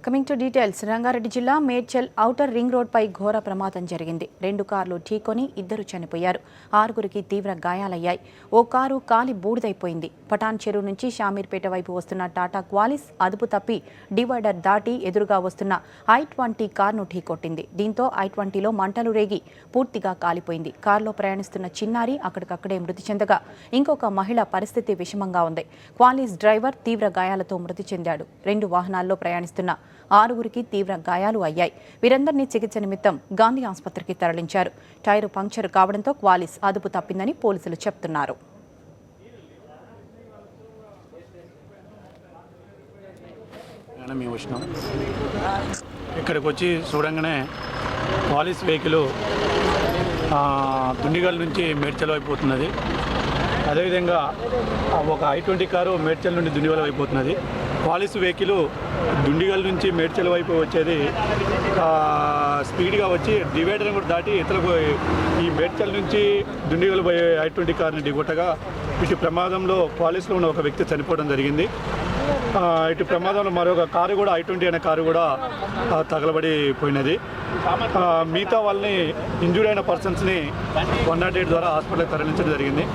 Coming to details. Rangareddy జిల్లా Medchal outer ring road పై ఘోర ప్రమాదం జరిగింది. 2 కార్లు ఢీకొని 2 చనిపోయారు. 6గురికి తీవ్ర గాయాలయ్యాయి. ఓ కారు కాలి బూడిదైపోయింది. పటాన్ చెరువు నుంచి షామీర్పేట వైపు వస్తున్న టాటా క్వాలిస్ అదుపు తప్పి డివైడర్ దాటి ఎదురుగా వస్తున్న I-20 కారును ఢీకొట్టింది. దీంతో I-20లో మంటలు రేగి పూర్తిగా కాలిపోయింది. కారులో ప్రయాణిస్తున్న చిన్నారి అక్కడికక్కడే మృతి చెందగా ఇంకొక మహిళ పరిస్థితి విషమంగా ఉంది. క్వాలిస్ డ్రైవర్ తీవ్ర గాయాలతో మృతి చెందాడు. 2 వాహనాల్లో ప్రయాణిస్తున్న 6గురికి తీవ్ర గాయాలు అయ్యాయి. వీరందరినీ చికిత్స నిమిత్తం గాంధీ ఆసుపత్రికి తరలించారు. టైరు పంక్చర్ కావడంతో క్వాలిస్ అదుపు తప్పిందని పోలీసులు చెప్తున్నారు. మేము వచ్చినాం ఇక్కడికి వచ్చి చూడంగానే క్వాలిస్ వెహికల్ దుండిగల్ నుంచి మేడ్చల్ అయిపోతున్నది. అదేవిధంగా ఒక I-20 కారు మేడ్చల్ నుండి దుండిగల్ అయిపోతున్నది. క్వాలిస్ వెహికల్ దుండిగల్ నుంచి మేడ్చల్ వైపు వచ్చేది స్పీడ్గా వచ్చి డివైడర్ కూడా దాటి ఇతరులకు ఈ మేడ్చల్ నుంచి దుండిగల్ పోయే I-20 కారుని ఢీకొట్టగా ఇటు ప్రమాదంలో క్వాలిస్లో ఉన్న ఒక వ్యక్తి చనిపోవడం జరిగింది. ఇటు ప్రమాదంలో మరొక కారు కూడా I-20 అనే కారు కూడా తగలబడిపోయినది. మిగతా వాళ్ళని ఇంజూర్ అయిన పర్సన్స్ని 108 ద్వారా హాస్పిటల్కి తరలించడం జరిగింది.